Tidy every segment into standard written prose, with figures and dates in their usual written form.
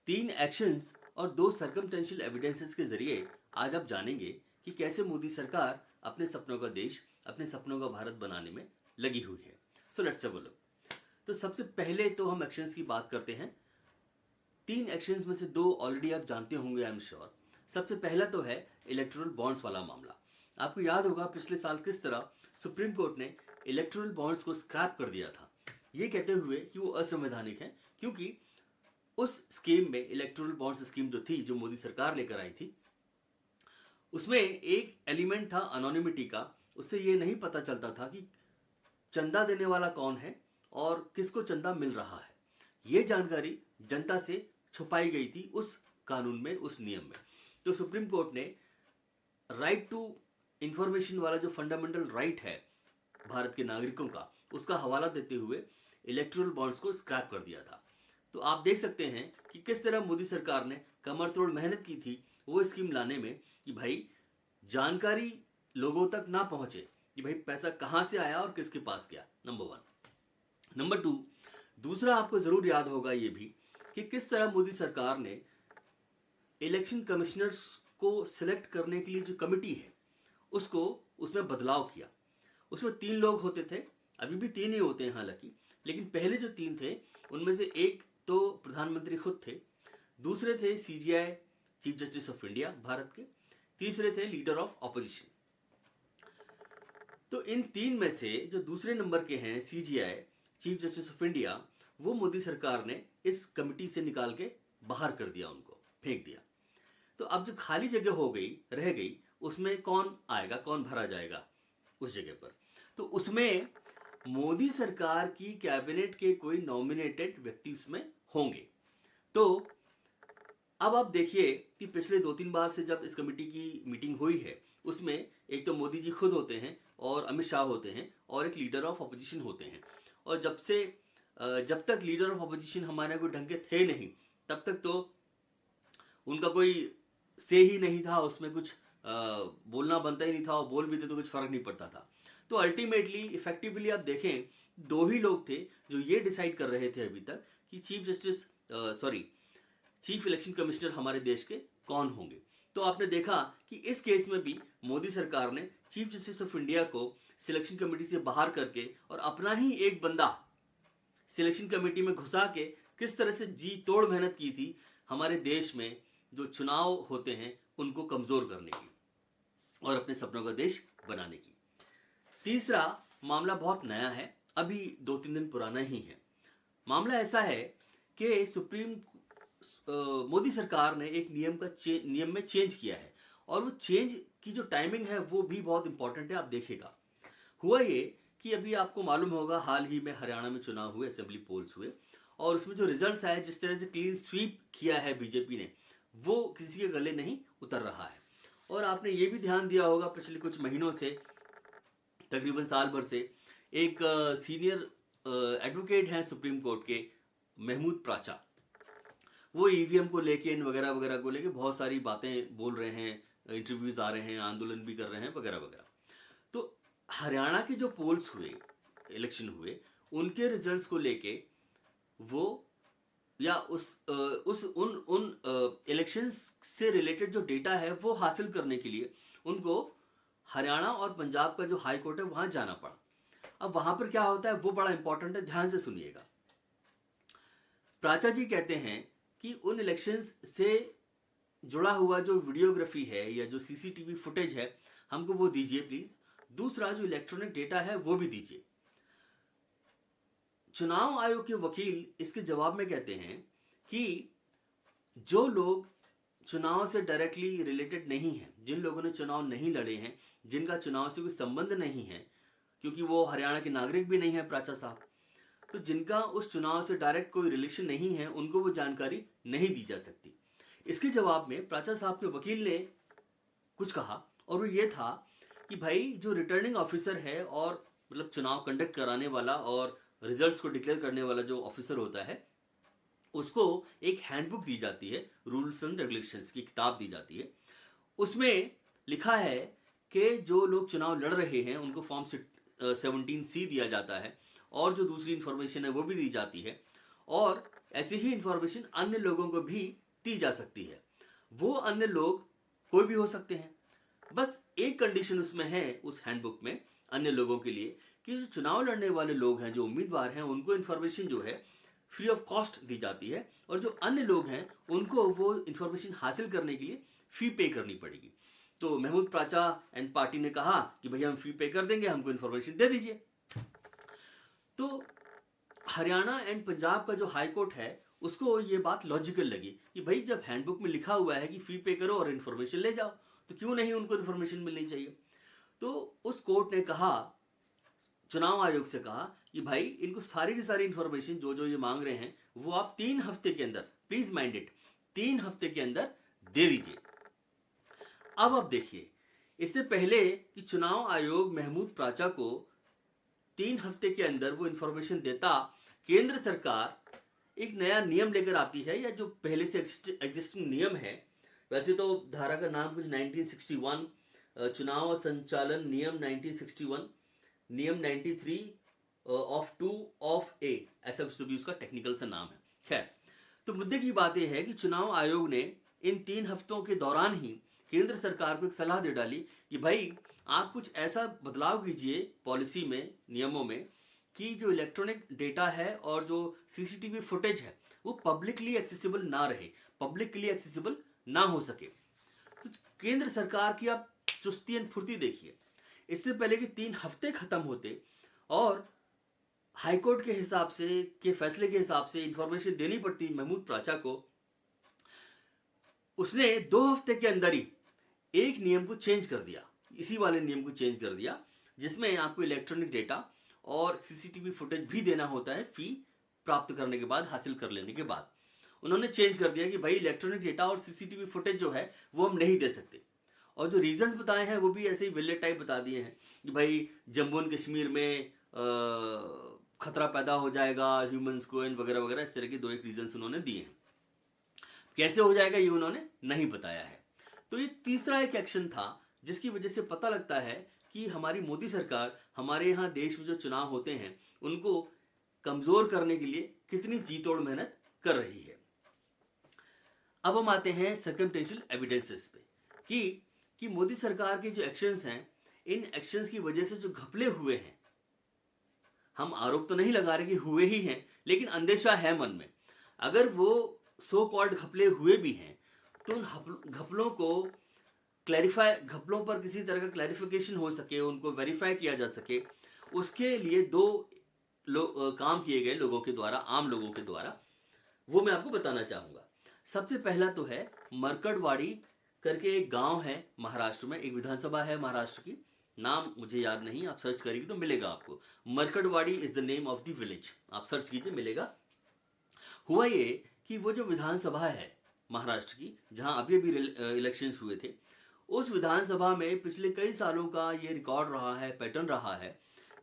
3 actions और 2 circumstantial evidences के जरिए आज आप जानेंगे कि कैसे मोदी सरकार अपने सपनों का देश, अपने सपनों का भारत बनाने में लगी हुई है। So let's have a look. तो सबसे पहले तो हम एक्शंस की बात करते हैं। 3 एक्शंस में से 2 ऑलरेडी आप जानते होंगे, आई एम श्योर। सबसे पहला तो है इलेक्टोरल बॉन्ड्स वाला मामला। आपको याद होगा पिछले साल किस तरह सुप्रीम कोर्ट ने इलेक्टोरल बॉन्ड्स को स्क्रैप कर दिया था, ये कहते हुए कि वो असंवैधानिक है, क्योंकि उस स्कीम में, इलेक्टोरल बॉन्ड्स स्कीम जो थी, जो मोदी सरकार लेकर आई थी, उसमें एक एलिमेंट था अनोनिमिटी का। उससे ये नहीं पता चलता था कि चंदा देने वाला कौन है और किसको चंदा मिल रहा है। ये जानकारी जनता से छुपाई गई थी उस कानून में, उस नियम में। तो सुप्रीम कोर्ट ने राइट टू इंफॉर्मेशन वाला जो फंडामेंटल राइट है भारत के नागरिकों का, उसका हवाला देते हुए इलेक्टोरल बॉन्ड्स को स्क्रैप कर दिया था। तो आप देख सकते हैं कि किस तरह मोदी सरकार ने कमर तोड़ मेहनत की थी वो स्कीम लाने में, कि भाई जानकारी लोगों तक ना पहुंचे कि भाई पैसा कहां से आया और किसके पास गया, नंबर 1। नंबर 2, दूसरा आपको जरूर याद होगा ये भी कि किस तरह मोदी सरकार ने इलेक्शन कमिश्नर्स को सिलेक्ट करने के लिए जो कमिटी है उसको, उसमें बदलाव किया। उसमें 3 लोग होते थे, अभी भी 3 ही होते हैं हालांकि, लेकिन पहले जो 3 थे उनमें से एक तो प्रधानमंत्री खुद थे, दूसरे थे CGI chief justice of India Bharat के, तीसरे थे लीडर ऑफ ऑपोजिशन। तो इन 3 में से जो दूसरे नंबर के हैं CGI chief justice of India, वो मोदी सरकार ने इस कमिटी से निकाल के बाहर कर दिया, उनको फेंक दिया। तो अब जो खाली जगह हो गई, रह गई, उसमें कौन आएगा, कौन भरा जाएगा उस जगह पर? तो उसमें मोदी सरकार की कैबिनेट के कोई नॉमिनेटेड व्यक्ति उसमें होंगे। तो अब आप देखिए कि पिछले 2-3 बार से जब इस कमेटी की मीटिंग हुई है, उसमें एक तो मोदी जी खुद होते हैं और अमित शाह होते हैं और एक लीडर ऑफ अपोजिशन होते हैं। और जब तक लीडर ऑफ अपोजिशन हमारे कोई ढंग के थे नहीं, तब तक तो उनका कोई से ही नहीं था, उसमें कुछ बोलना बनता ही नहीं था, और बोल भी थे तो कुछ फर्क नहीं पड़ता था। तो अल्टीमेटली इफेक्टिवली आप देखें, 2 ही लोग थे जो ये डिसाइड कर रहे थे अभी तक कि चीफ इलेक्शन कमिश्नर हमारे देश के कौन होंगे। तो आपने देखा कि इस केस में भी मोदी सरकार ने चीफ जस्टिस ऑफ इंडिया को सिलेक्शन कमेटी से बाहर करके और अपना ही एक बंदा सिलेक्शन कमेटी में घुसा के किस तरह से जी तोड़ मेहनत की थी हमारे देश में जो चुनाव होते हैं उनको कमजोर करने की और अपने सपनों का देश बनाने की। तीसरा मामला बहुत नया है, अभी 2-3 दिन पुराना ही है। मामला ऐसा है कि मोदी सरकार ने एक नियम में चेंज किया है, और वो चेंज की जो टाइमिंग है वो भी बहुत इंपॉर्टेंट है। आप देखिएगा, हुआ ये कि अभी आपको मालूम होगा हाल ही में हरियाणा में चुनाव हुए, असेंबली पोल्स हुए, और उसमें जो रिजल्ट्स आए, जिस तरह से क्लीन स्वीप किया है बीजेपी ने, वो किसी के गले नहीं उतर रहा है। और आपने ये भी ध्यान दिया होगा पिछले कुछ महीनों से, तकरीबन साल भर से, एक सीनियर एडवोकेट हैं सुप्रीम कोर्ट के, महमूद प्राचा, वो ईवीएम को लेके, इन वगैरह वगैरह को लेके बहुत सारी बातें बोल रहे हैं, इंटरव्यूज आ रहे हैं, आंदोलन भी कर रहे हैं वगैरह वगैरह। तो हरियाणा के जो पोल्स हुए, इलेक्शन हुए, उनके रिजल्ट्स को लेके वो, या उन इलेक्शंस से रिलेटेड जो डेटा है वो हासिल करने के लिए उनको हरियाणा और पंजाब का जो हाई कोर्ट है वहां जाना पड़ा। अब वहां पर क्या होता है वो बड़ा इंपॉर्टेंट है, ध्यान से सुनिएगा। प्राचा जी कहते हैं कि उन इलेक्शंस से जुड़ा हुआ जो वीडियोग्राफी है या जो सीसीटीवी फुटेज है, हमको वो दीजिए प्लीज। दूसरा, जो इलेक्ट्रॉनिक डेटा है वो भी दीजिए। चुनाव आयोग के वकील इसके जवाब में कहते हैं कि जो लोग चुनाव से डायरेक्टली रिलेटेड नहीं हैं, जिन लोगों ने चुनाव नहीं लड़े हैं, जिनका चुनाव से कोई संबंध नहीं है, क्योंकि वो हरियाणा के नागरिक भी नहीं है प्राचा साहब, तो जिनका उस चुनाव से डायरेक्ट कोई रिलेशन नहीं है, उनको वो जानकारी नहीं दी जा सकती। इसके जवाब में प्राचा साहब के वकील ने कुछ कहा, और वो ये था कि भाई जो रिटर्निंग ऑफिसर है, और मतलब चुनाव कंडक्ट कराने वाला और रिजल्ट्स को डिक्लेयर करने वाला जो ऑफिसर होता है, उसको एक हैंडबुक दी जाती है, रूल्स एंड रेगुलेशंस की किताब दी जाती है। उसमें लिखा है कि जो लोग चुनाव लड़ रहे हैं उनको फॉर्म 17C दिया जाता है, और जो दूसरी इंफॉर्मेशन है वो भी दी जाती है। और ऐसी ही इंफॉर्मेशन अन्य लोगों को भी दी जा सकती है। वो अन्य लोग कोई भी हो सकते हैं। बस एक कंडीशन उसमें है, उस हैंडबुक में अन्य लोगों के लिए, कि जो चुनाव लड़ने वाले लोग हैं, जो उम्मीदवार हैं, उनको इन्फॉर्मेशन जो है फ्री ऑफ कॉस्ट दी जाती है, और जो अन्य लोग हैं उनको वो इन्फॉर्मेशन हासिल करने के लिए फी पे करनी पड़ेगी। तो महमूद प्राचा एंड पार्टी ने कहा कि भैया हम फी पे कर देंगे, हमको इन्फॉर्मेशन दे दीजिए। तो हरियाणा एंड पंजाब का जो हाई कोर्ट है उसको ये बात लॉजिकल लगी कि भाई जब हैंडबुक में लिखा हुआ है कि फी पे करो और इन्फॉर्मेशन ले जाओ, तो क्यों नहीं उनको इन्फॉर्मेशन मिलनी चाहिए। तो उस कोर्ट ने कहा, चुनाव आयोग से कहा कि भाई इनको सारी की सारी इन्फॉर्मेशन जो जो ये मांग रहे हैं वो आप 3 हफ्ते के अंदर, प्लीज माइंड इट, 3 हफ्ते के अंदर दे दीजिए। अब आप देखिए, इससे पहले कि चुनाव आयोग महमूद प्राचा को 3 हफ्ते के अंदर वो इंफॉर्मेशन देता, केंद्र सरकार एक नया नियम लेकर आती है, या जो पहले से एग्जिस्टिंग नियम है, वैसे तो धारा का नाम कुछ 1961 चुनाव संचालन नियम 1961, नियम 93 ऑफ 2 ऑफ ए, ऐसा कुछ तो भी उसका टेक्निकल सा नाम है। खैर, तो मुद्दे की बात यह है कि चुनाव आयोग ने इन 3 हफ्तों के दौरान ही केंद्र सरकार को एक सलाह दे डाली कि भाई आप कुछ ऐसा बदलाव कीजिए पॉलिसी में, नियमों में, कि जो इलेक्ट्रॉनिक डेटा है और जो सीसीटीवी फुटेज है वो पब्लिकली एक्सेसिबल ना रहे, पब्लिकली एक्सेसिबल ना हो सके। तो केंद्र सरकार की आप चुस्ती एंड फुर्ती देखिए। इससे पहले कि 3 हफ्ते खत्म होते और हाईकोर्ट के हिसाब से, के फैसले के हिसाब से इंफॉर्मेशन देनी पड़ती महमूद प्राचा को, उसने 2 हफ्ते के अंदर ही एक नियम को चेंज कर दिया, इसी वाले नियम को चेंज कर दिया, जिसमें आपको इलेक्ट्रॉनिक डेटा और सीसीटीवी फुटेज भी देना होता है फी प्राप्त करने के बाद, हासिल कर लेने के बाद। उन्होंने चेंज कर दिया कि भाई इलेक्ट्रॉनिक डेटा और सीसीटीवी फुटेज जो है वो हम नहीं दे सकते। और जो रीजंस बताए हैं वो भी ऐसे ही विले टाइप बता दिए हैं कि भाई जम्मू एंड कश्मीर में खतरा पैदा हो जाएगा ह्यूमंस को, एंड वगैरह वगैरह, इस तरह के 2-1 रीजंस उन्होंने दिए हैं। कैसे हो जाएगा ये उन्होंने नहीं बताया है। तो ये तीसरा एक एक्शन था जिसकी वजह से पता लगता है कि हमारी मोदी सरकार हमारे यहाँ देश में जो चुनाव होते हैं उनको कमजोर करने के लिए कितनी जी तोड़ मेहनत कर रही है। अब हम आते हैं सर्कमटेंशियल एविडेंसेस पे कि मोदी सरकार के जो एक्शंस हैं, इन एक्शंस की वजह से जो घपले हुए हैं, हम आरोप तो नहीं लगा रहे कि हुए ही हैं, लेकिन अंदेशा है मन में। अगर वो सो कॉल्ड घपले हुए भी हैं तो उन घपलों को क्लैरिफाई, घपलों पर किसी तरह का क्लैरिफिकेशन हो सके, उनको वेरीफाई किया जा सके, उसके लिए 2 काम किए गए लोगों के द्वारा, आम लोगों के द्वारा, वो मैं आपको बताना चाहूंगा। सबसे पहला तो है मरकड़वाड़ी करके एक गांव है महाराष्ट्र में, एक विधानसभा है महाराष्ट्र की, नाम मुझे याद नहीं, आप सर्च करेंगे तो मिलेगा आपको। Markadwadi is the name of the village, आप सर्च कीजिए मिलेगा। हुआ ये कि वो जो विधानसभा है महाराष्ट्र की, जहां अभी अभी इलेक्शंस हुए थे, उस विधानसभा में पिछले कई सालों का ये रिकॉर्ड रहा है, पैटर्न रहा है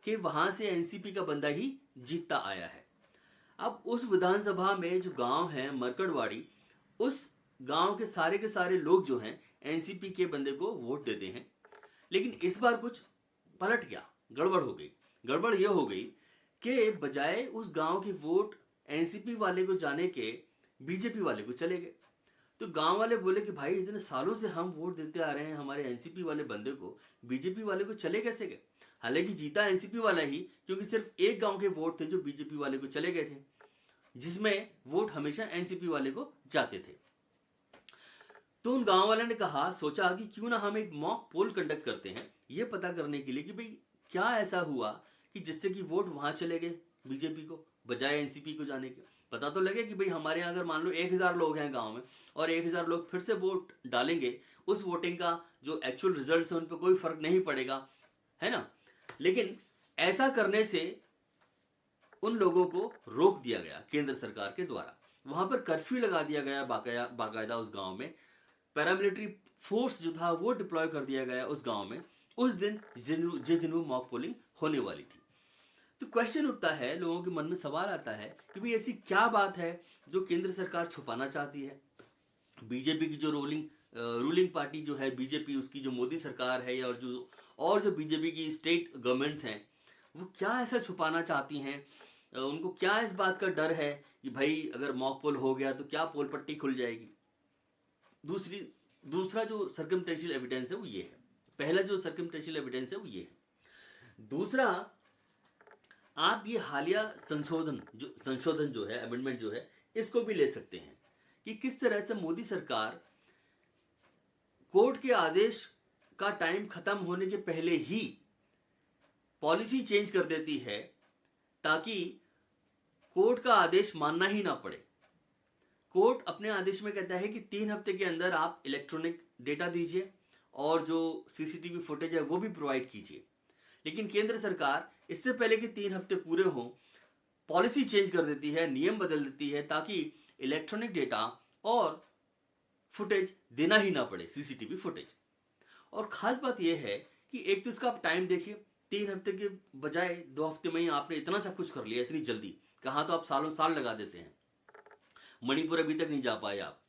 कि वहां से एनसीपी का बंदा ही जीतता आया है। अब उस विधानसभा में जो गांव है मरकड़वाड़ी, उस गांव के सारे लोग जो हैं एनसीपी के बंदे को वोट देते हैं। लेकिन इस बार कुछ पलट गया, गड़बड़ हो गई। गड़बड़ यह हो गई कि बजाय उस गांव के वोट एनसीपी वाले को जाने के बीजेपी वाले को चले गए। तो गांव वाले बोले कि भाई इतने सालों से हम वोट देते आ रहे हैं हमारे एनसीपी वाले बंदे को, बीजेपी वाले को चले कैसे गए। हालांकि जीता एनसीपी वाला ही, क्योंकि सिर्फ एक गांव के वोट थे जो बीजेपी वाले को चले गए थे, जिसमें वोट हमेशा एनसीपी वाले को जाते थे। तो उन गांव वाले ने कहा, सोचा कि क्यों ना हम एक मॉक पोल कंडक्ट करते हैं, ये पता करने के लिए कि भाई क्या ऐसा हुआ कि जिससे कि वोट वहां चले गए बीजेपी को बजाय एनसीपी को जाने के। पता तो लगे कि भाई हमारे यहाँ अगर मान लो 1000 लोग हैं गांव में और 1000 लोग फिर से वोट डालेंगे, उस वोटिंग का जो एक्चुअल रिजल्ट है उन पर कोई फर्क नहीं पड़ेगा, है ना। लेकिन ऐसा करने से उन लोगों को रोक दिया गया केंद्र सरकार के द्वारा। वहां पर कर्फ्यू लगा दिया गया बाकायदा उस गांव में। पैरामिलिट्री फोर्स जो था वो डिप्लॉय कर दिया गया उस गांव में उस दिन जिस दिन वो मॉक पोलिंग होने वाली थी। तो क्वेश्चन उठता है, लोगों के मन में सवाल आता है कि भाई ऐसी क्या बात है जो केंद्र सरकार छुपाना चाहती है। बीजेपी की जो रूलिंग पार्टी जो है बीजेपी, उसकी जो मोदी सरकार है और जो बीजेपी की स्टेट गवर्नमेंट्स हैं, वो क्या ऐसा छुपाना चाहती हैं उनको क्या इस बात का डर है कि भाई अगर मॉक पोल हो गया तो क्या पोल पट्टी खुल जाएगी। दूसरा जो सर्कमटेंशियल एविडेंस है वो ये है। पहला जो सर्कमटेंशियल एविडेंस है वो ये है। दूसरा, आप ये हालिया संशोधन जो है, अमेंडमेंट जो है, इसको भी ले सकते हैं कि किस तरह से मोदी सरकार कोर्ट के आदेश का टाइम खत्म होने के पहले ही पॉलिसी चेंज कर देती है ताकि कोर्ट का आदेश मानना ही ना पड़े। कोर्ट अपने आदेश में कहता है कि 3 हफ्ते के अंदर आप इलेक्ट्रॉनिक डेटा दीजिए और जो सीसीटीवी फुटेज है वो भी प्रोवाइड कीजिए। लेकिन केंद्र सरकार इससे पहले कि 3 हफ्ते पूरे हों पॉलिसी चेंज कर देती है, नियम बदल देती है ताकि इलेक्ट्रॉनिक डेटा और फुटेज देना ही ना पड़े, सीसीटीवी फुटेज। और खास बात यह है कि एक तो इसका आप टाइम देखिए, 3 हफ्ते के बजाय 2 हफ्ते में ही आपने इतना सब कुछ कर लिया, इतनी जल्दी। कहाँ तो आप सालों साल लगा देते हैं। मणिपुर अभी तक नहीं जा पाए आप।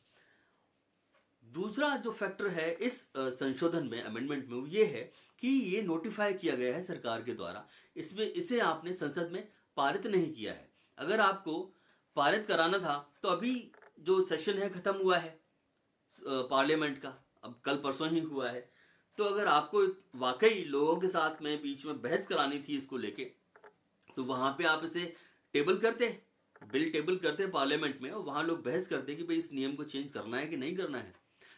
दूसरा जो फैक्टर है इस संशोधन में, अमेंडमेंट में, वो ये है कि ये नोटिफाई किया गया है सरकार के द्वारा। इसे आपने संसद में पारित नहीं किया है। अगर आपको पारित कराना था तो अभी जो सेशन है खत्म हुआ है पार्लियामेंट का, अब कल परसों ही हुआ है। तो अगर आपको वाकई लोगों के साथ में बीच में बहस करानी थी इसको लेके, तो वहां पे आप इसे टेबल करते, बिल टेबल करते पार्लियामेंट में, और वहां लोग बहस करते कि भाई इस नियम को चेंज करना है कि नहीं करना है।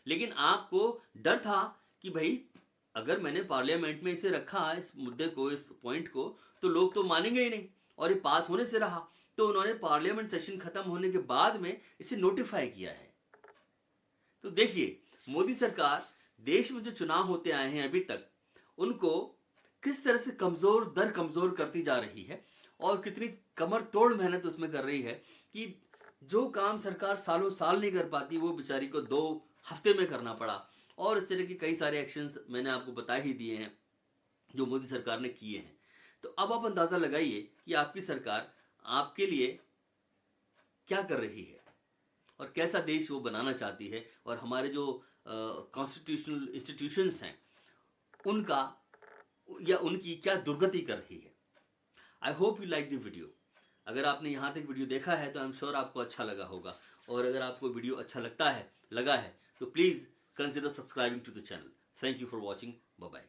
लेकिन आपको डर था कि भाई अगर मैंने पार्लियामेंट में इसे रखा, इस मुद्दे को, इस पॉइंट को, तो लोग तो मानेंगे ही नहीं और ये पास होने से रहा। तो उन्होंने पार्लियामेंट सेशन खत्म होने के बाद में इसे नोटिफाई किया है। तो देखिए, मोदी सरकार देश में जो चुनाव होते आए हैं अभी तक, उनको किस तरह से कमजोर करती जा रही है और कितनी कमर तोड़ मेहनत उसमें कर रही है कि जो काम सरकार सालों साल नहीं कर पाती वो बेचारी को 2 हफ्ते में करना पड़ा। और इस तरह के कई सारे एक्शंस मैंने आपको बता ही दिए हैं जो मोदी सरकार ने किए हैं। तो अब आप अंदाजा लगाइए कि आपकी सरकार आपके लिए क्या कर रही है और कैसा देश वो बनाना चाहती है, और हमारे जो कॉन्स्टिट्यूशनल इंस्टीट्यूशंस हैं उनका या उनकी क्या दुर्गति कर रही है। I hope you like the video. अगर आपने यहाँ तक वीडियो देखा है तो आई एम श्योर आपको अच्छा लगा होगा, और अगर आपको वीडियो अच्छा लगा है तो please consider subscribing to the channel. Thank you for watching. Bye bye.